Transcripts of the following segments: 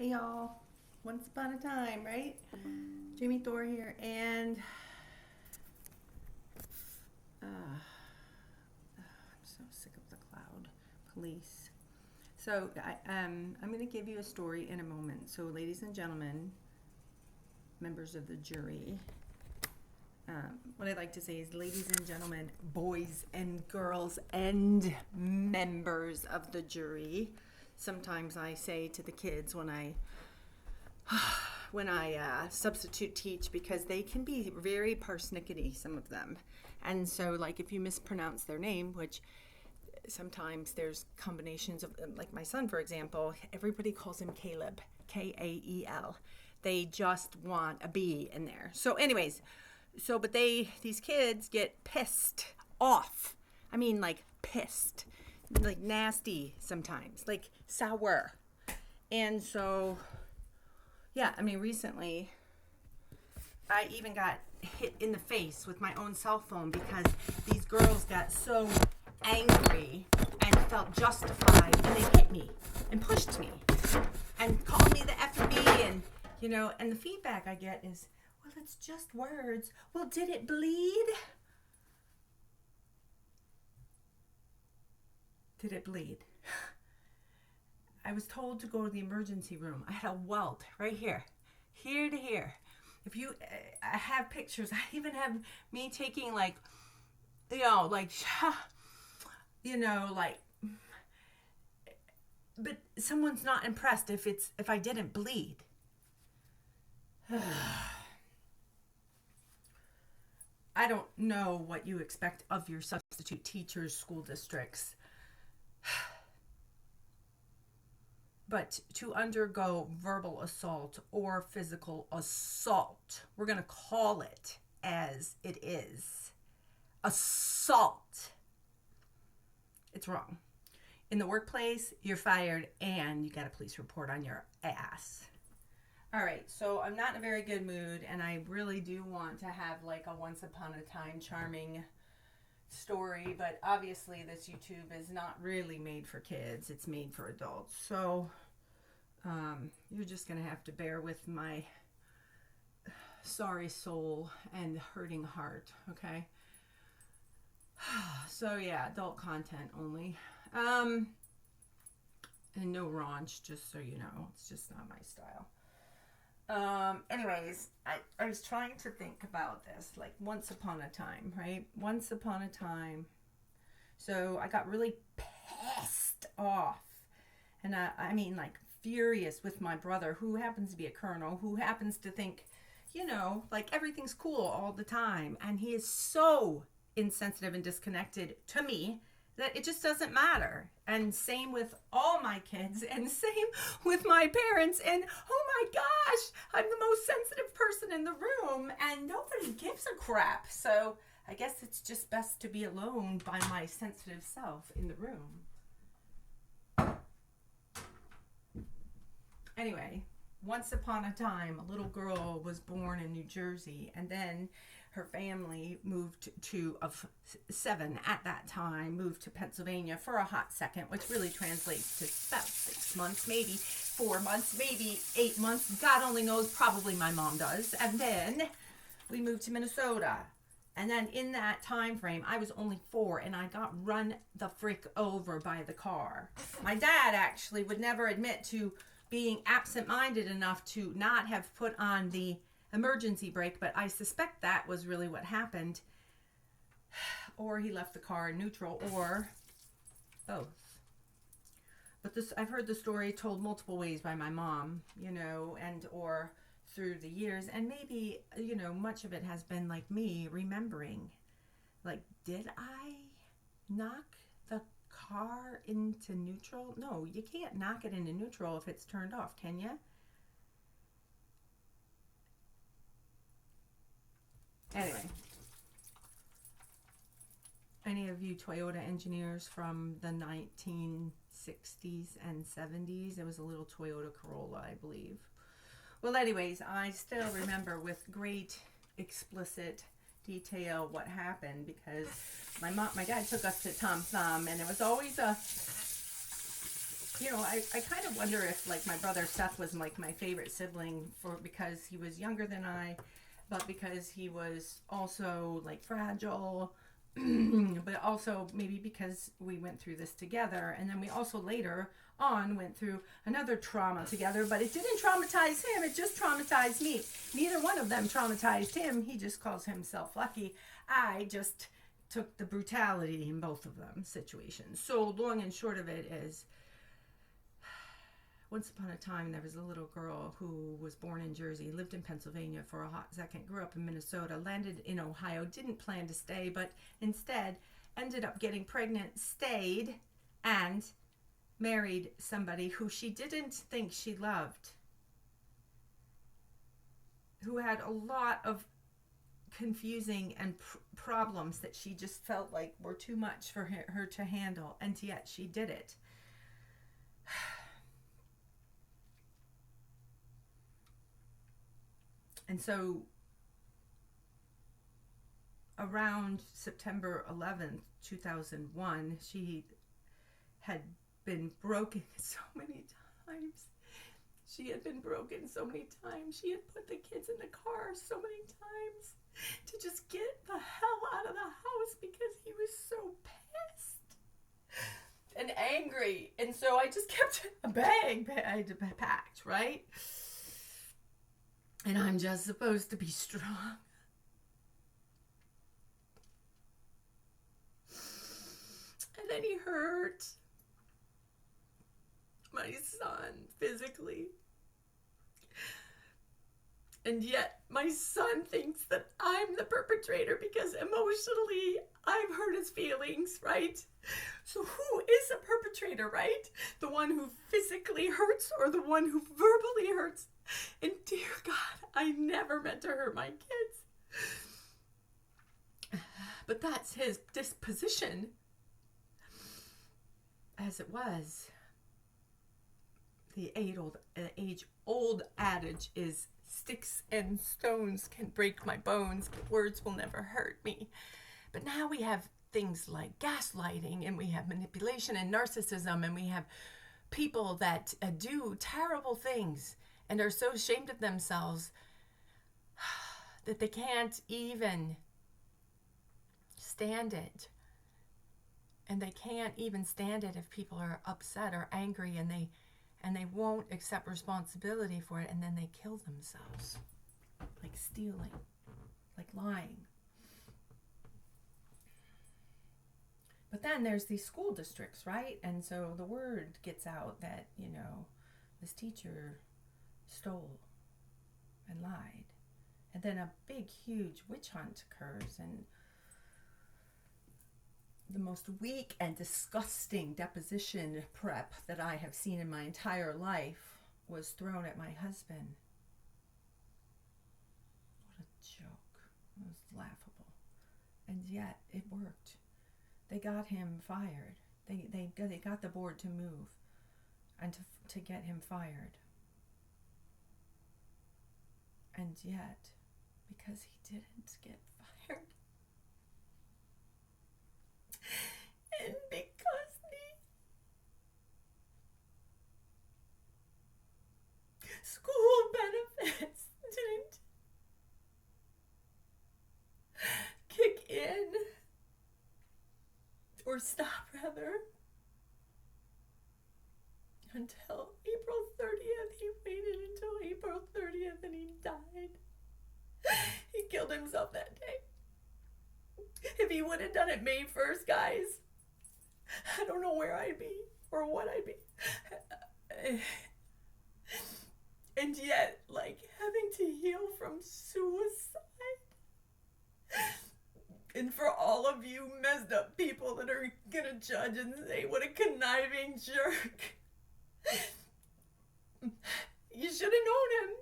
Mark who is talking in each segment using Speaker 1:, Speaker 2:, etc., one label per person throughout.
Speaker 1: Hey y'all, once upon a time, right? Jamie Thor here, and I'm so sick of the cloud police. I'm going to give you a story in a moment. So, ladies and gentlemen, members of the jury, what I'd like to say is, ladies and gentlemen, boys and girls, and members of the jury. Sometimes I say to the kids when I substitute teach, because they can be very parsnickety, some of them. And so, like, if you mispronounce their name, which sometimes there's combinations of, like my son, for example, everybody calls him Caleb, Kael. They just want a B in there. So anyways, but these kids get pissed off. I mean, like, pissed, like nasty sometimes, like sour. And so, yeah, I mean, recently I even got hit in the face with my own cell phone because these girls got so angry and felt justified, and they hit me and pushed me and called me the FB, and the feedback I get is, well, it's just words. Well, did it bleed? Did it bleed? I was told to go to the emergency room. I had a welt right here to here. If you, I have pictures. I even have me taking, like, but someone's not impressed if I didn't bleed. I don't know what you expect of your substitute teachers, school districts. But to undergo verbal assault or physical assault, we're going to call it as it is. Assault. It's wrong. In the workplace, you're fired and you got a police report on your ass. All right, so I'm not in a very good mood, and I really do want to have like a once upon a time charming story, but obviously this YouTube is not really made for kids. It's made for adults. So you're just going to have to bear with my sorry soul and hurting heart, okay? So yeah, adult content only. And no raunch, just so you know. It's just not my style. Anyways, I was trying to think about this, like, once upon a time, right? Once upon a time. So I got really pissed off. And I mean, like, furious with my brother, who happens to be a colonel, who happens to think, like, everything's cool all the time. And he is so insensitive and disconnected to me that it just doesn't matter. And same with all my kids, and same with my parents. And oh my gosh, I'm the most sensitive person in the room, and nobody gives a crap. So I guess it's just best to be alone by my sensitive self in the room. Anyway, once upon a time, a little girl was born in New Jersey, and then her family moved to, of 7 at that time, moved to Pennsylvania for a hot second, which really translates to about 6 months, maybe 4 months, maybe 8 months. God only knows, probably my mom does. And then we moved to Minnesota. And then in that time frame, I was only 4, and I got run the frick over by the car. My dad actually would never admit to being absent-minded enough to not have put on the emergency brake, but I suspect that was really what happened. Or he left the car in neutral, or both. But I've heard the story told multiple ways by my mom, and or through the years, and maybe, much of it has been like me remembering, like, did I knock the car into neutral? No, you can't knock it into neutral if it's turned off, can you? Anyway, any of you Toyota engineers from the 1960s and 70s? It was a little Toyota Corolla, I believe. Well, anyways, I still remember with great explicit detail what happened, because my dad took us to Tom Thumb, and it was always a I kind of wonder if like my brother Seth was like my favorite sibling because he was younger than I, but because he was also like fragile, but also maybe because we went through this together, and then we also later on went through another trauma together, but it didn't traumatize him, it just traumatized me. Neither one of them traumatized him. He just calls himself lucky. I just took the brutality in both of them situations. So long and short of it is, once upon a time, there was a little girl who was born in Jersey, lived in Pennsylvania for a hot second, grew up in Minnesota, landed in Ohio, didn't plan to stay, but instead ended up getting pregnant, stayed, and married somebody who she didn't think she loved, who had a lot of confusing and problems that she just felt like were too much for her to handle, and yet she did it. And so around September 11th, 2001, she had been broken so many times. She had been broken so many times. She had put the kids in the car so many times to just get the hell out of the house because he was so pissed and angry. And so I just kept a bag packed, right? And I'm just supposed to be strong. And then he hurt my son physically. And yet my son thinks that I'm the perpetrator because emotionally I've hurt his feelings, right? So who is a perpetrator, right? The one who physically hurts or the one who verbally hurts? And dear God, I never meant to hurt my kids. But that's his disposition. As it was. The age-old adage is, sticks and stones can break my bones, but words will never hurt me. But now we have things like gaslighting, and we have manipulation and narcissism, and we have people that do terrible things and are so ashamed of themselves that they can't even stand it. And they can't even stand it if people are upset or angry, and they won't accept responsibility for it, and then they kill themselves. Like stealing, like lying. But then there's these school districts, right? And so the word gets out that, this teacher stole and lied. And then a big, huge witch hunt occurs, and the most weak and disgusting deposition prep that I have seen in my entire life was thrown at my husband. What a joke. It was laughable. And yet it worked. They got him fired. They got the board to move and to get him fired. And yet, because he didn't get fired, and because the school benefits didn't kick in, or stop rather, until April 30th. He waited until April 30th and he died. He killed himself that day. If he would have done it May 1st, guys, I don't know where I'd be or what I'd be. And yet, having to heal from suicide. And for all of you messed up people that are gonna judge and say, what a conniving jerk. You should have known him.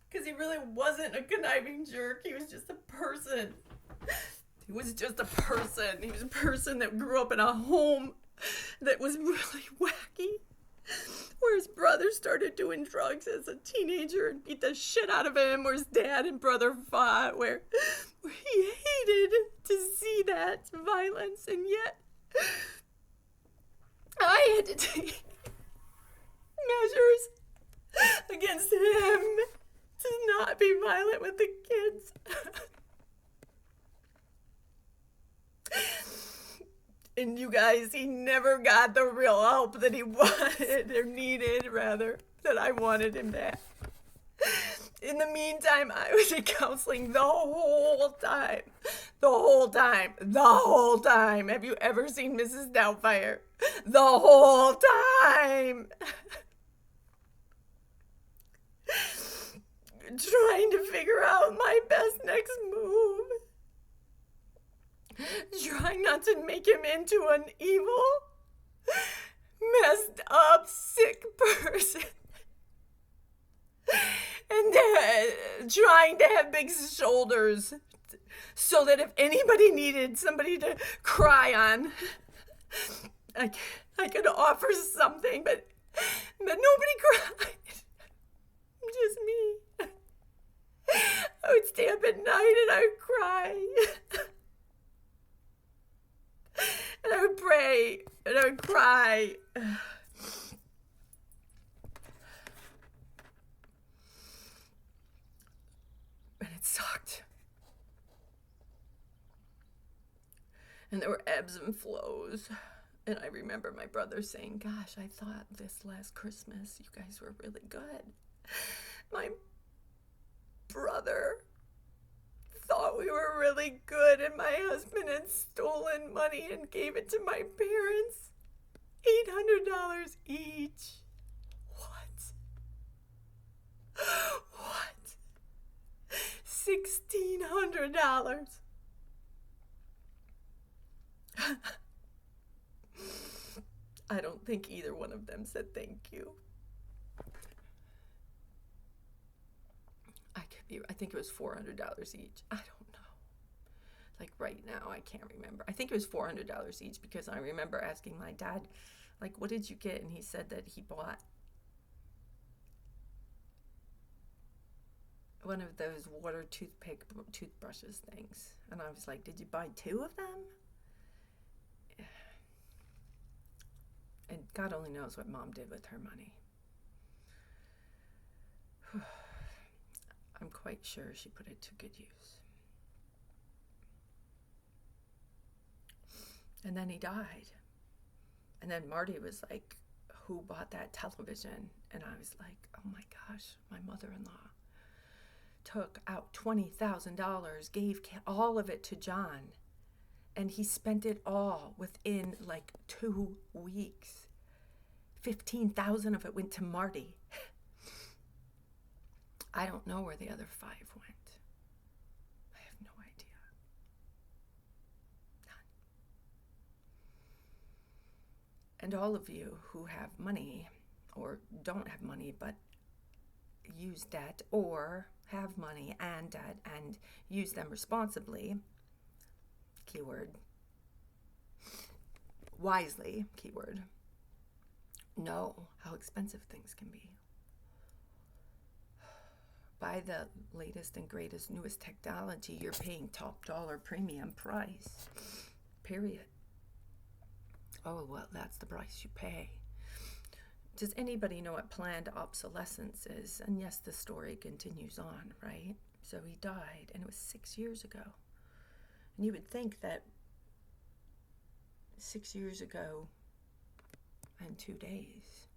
Speaker 1: Because he really wasn't a conniving jerk. He was just a person. He was just a person. He was a person that grew up in a home that was really wacky. Where his brother started doing drugs as a teenager and beat the shit out of him. Where his dad and brother fought. Where he hated to see that violence. And yet, I had to take violent with the kids. And you guys, he never got the real help that he wanted, or needed, rather, that I wanted him to have. In the meantime, I was in counseling the whole time. The whole time. The whole time. Have you ever seen Mrs. Doubtfire? The whole time. Trying to figure out my best next move. Trying not to make him into an evil, messed up, sick person. And trying to have big shoulders so that if anybody needed somebody to cry on, I could offer something, but nobody cried. Just me. I would stay up at night and I would cry. And I would pray and I would cry. And it sucked. And there were ebbs and flows. And I remember my brother saying, gosh, I thought this last Christmas you guys were really good. My brother thought we were really good, and my husband had stolen money and gave it to my parents. $800 each. What? $1,600. I don't think either one of them said thank you. I think it was $400 each. I don't know. Like right now, I can't remember. I think it was $400 each because I remember asking my dad, like, what did you get? And he said that he bought one of those water toothbrushes things. And I was like, did you buy 2 of them? And God only knows what Mom did with her money. I'm quite sure she put it to good use. And then he died. And then Marty was like, who bought that television? And I was like, oh my gosh, my mother-in-law took out $20,000, gave all of it to John. And he spent it all within like 2 weeks. 15,000 of it went to Marty. I don't know where the other 5 went. I have no idea. None. And all of you who have money or don't have money but use debt, or have money and debt and use them responsibly, keyword, wisely, keyword, know how expensive things can be. Buy the latest and greatest, newest technology, you're paying top dollar premium price. Period. Oh, well, that's the price you pay. Does anybody know what planned obsolescence is? And yes, the story continues on, right? So he died, and it was 6 years ago. And you would think that 6 years ago and 2 days,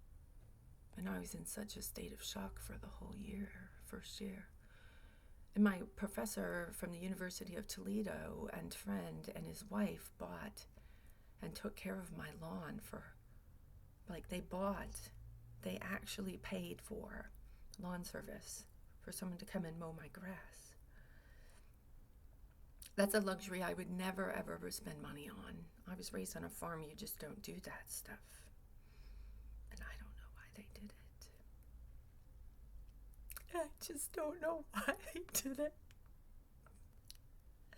Speaker 1: and I was in such a state of shock for the whole year, first year. And my professor from the University of Toledo and friend and his wife bought and took care of my lawn for, like, they actually paid for lawn service for someone to come and mow my grass. That's a luxury I would never, ever spend money on. I was raised on a farm. You just don't do that stuff. And I don't know why they did it. I just don't know why they did it.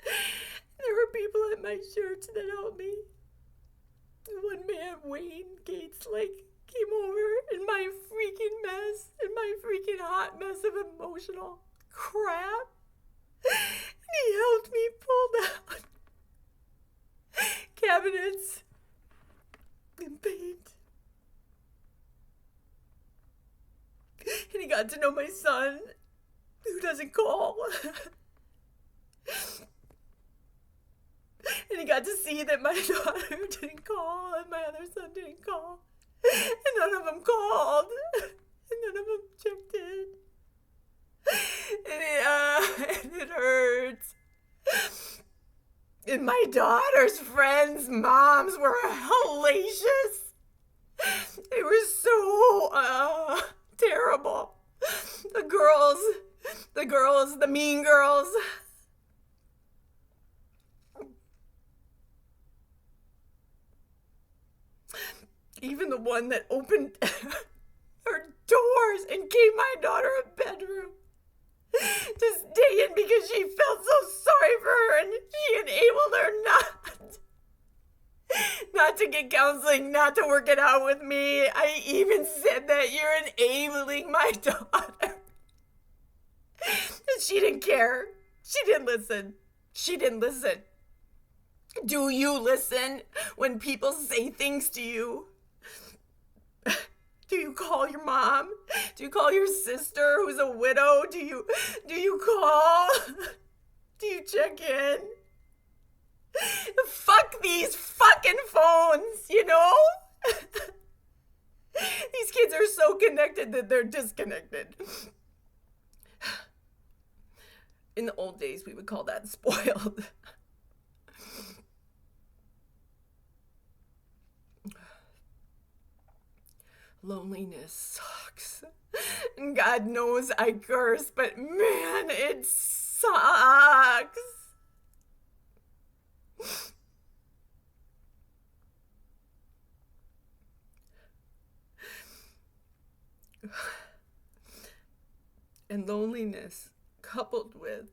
Speaker 1: There were people at my church that helped me. One man, Wayne Gates, came over in my freaking mess, in my freaking hot mess of emotional crap. And he helped me pull down cabinets and paint. And he got to know my son. who doesn't call. And he got to see that my daughter didn't call and my other son didn't call. And none of them called. And none of them checked in. And it hurts. And my daughter's friends' moms were hellacious. They were so terrible. The girls, the mean girls. Even the one that opened her doors and gave my daughter a bedroom to stay in because she felt so sorry for her and she enabled her not to get counseling, not to work it out with me. I even said that you're enabling my daughter. And she didn't care. She didn't listen. She didn't listen. Do you listen when people say things to you? Do you call your mom? Do you call your sister who's a widow? Do you call? Do you check in? Fuck these fucking phones, you know? These kids are so connected that they're disconnected. In the old days, we would call that spoiled. Loneliness sucks. And God knows I curse, but man, it sucks. And loneliness coupled with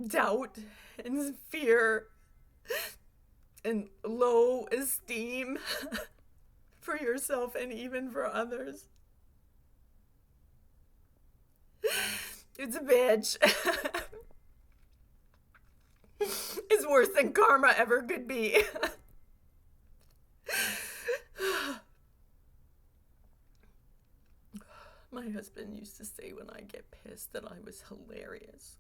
Speaker 1: doubt and fear and low esteem for yourself and even for others. It's a bitch. It's worse than karma ever could be. My husband used to say when I get pissed that I was hilarious.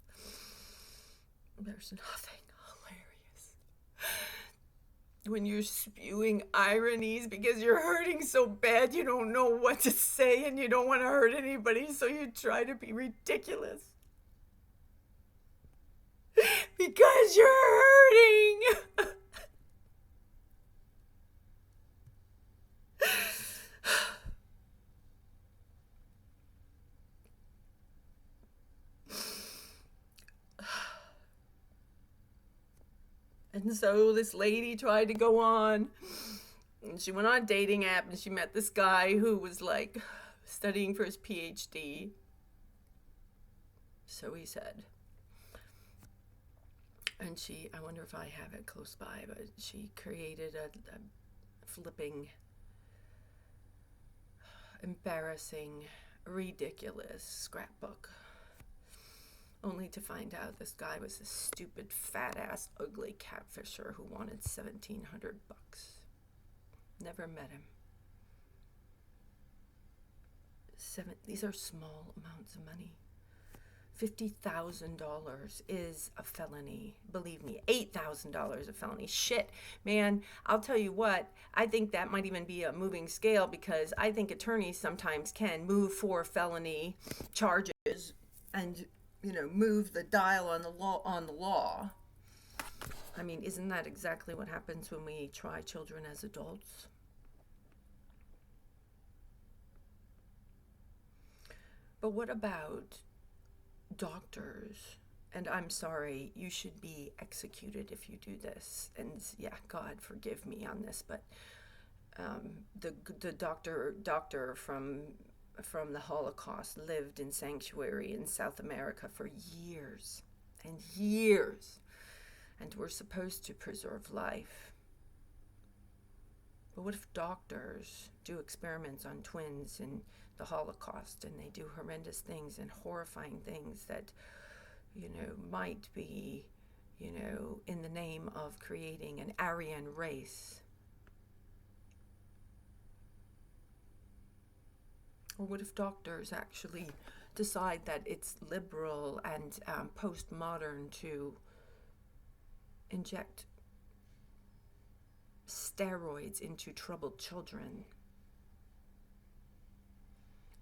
Speaker 1: There's nothing hilarious when you're spewing ironies because you're hurting so bad you don't know what to say and you don't want to hurt anybody, so you try to be ridiculous. Because you're hurting. And so this lady tried to go on, and she went on a dating app, and she met this guy who was like studying for his PhD. So he said. And I wonder if I have it close by, but she created a flipping, embarrassing, ridiculous scrapbook. Only to find out this guy was a stupid, fat-ass, ugly catfisher who wanted $1,700. Never met him. These are small amounts of money. $50,000 is a felony. Believe me, $8,000 a felony. Shit, man, I'll tell you what, I think that might even be a moving scale because I think attorneys sometimes can move for felony charges and move the dial on the law. I mean, isn't that exactly what happens when we try children as adults? But what about doctors? And I'm sorry, you should be executed if you do this. And yeah, God forgive me on this, but the doctor from the Holocaust lived in sanctuary in South America for years and years, and we're supposed to preserve life. But what if doctors do experiments on twins in the Holocaust and they do horrendous things and horrifying things that, might be, in the name of creating an Aryan race? Or what if doctors actually decide that it's liberal and postmodern to inject steroids into troubled children?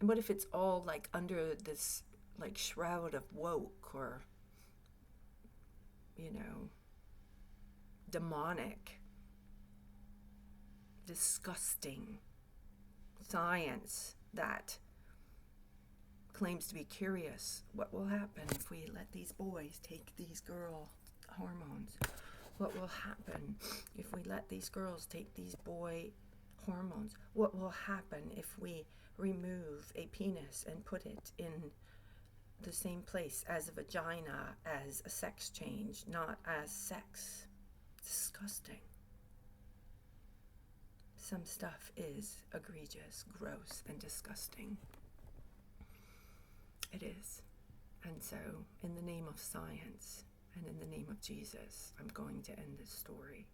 Speaker 1: And what if it's all like under this like shroud of woke or, you know, demonic, disgusting science that claims to be curious? What will happen if we let these boys take these girl hormones? What will happen if we let these girls take these boy hormones? What will happen if we remove a penis and put it in the same place as a vagina, as a sex change, not as sex? Disgusting. Some stuff is egregious, gross, and disgusting. It is. And so, in the name of science and in the name of Jesus, I'm going to end this story.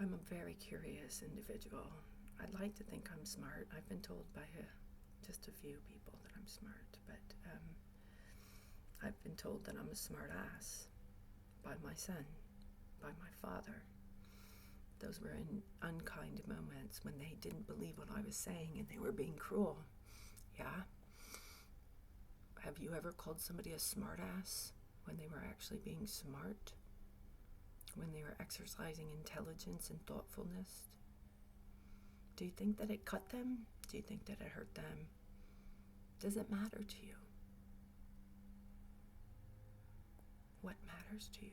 Speaker 1: I'm a very curious individual. I'd like to think I'm smart. I've been told by just a few people that I'm smart, but I've been told that I'm a smart ass by my son, by my father. Those were in unkind moments when they didn't believe what I was saying and they were being cruel. Yeah? Have you ever called somebody a smart ass when they were actually being smart? When they were exercising intelligence and thoughtfulness? Do you think that it cut them? Do you think that it hurt them? Does it matter to you? What matters to you?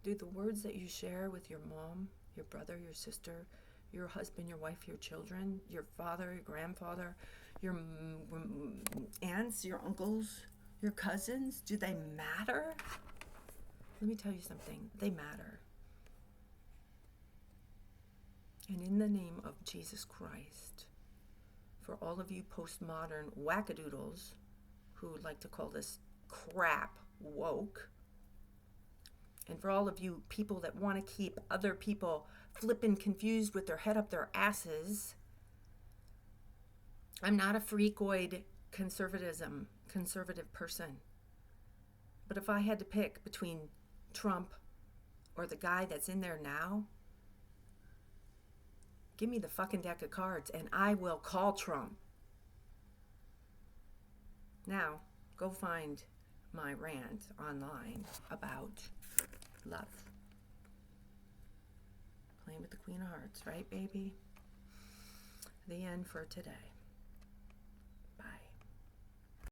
Speaker 1: Do the words that you share with your mom, your brother, your sister, your husband, your wife, your children, your father, your grandfather, your aunts, your uncles, your cousins, do they matter? Let me tell you something. They matter. And in the name of Jesus Christ, for all of you postmodern wackadoodles who like to call this crap woke, and for all of you people that want to keep other people flippin' confused with their head up their asses, I'm not a freakoid conservative person. But if I had to pick between Trump or the guy that's in there now, give me the fucking deck of cards and I will call Trump. Now, go find my rant online about love. Playing with the Queen of Hearts, right, baby? The end for today.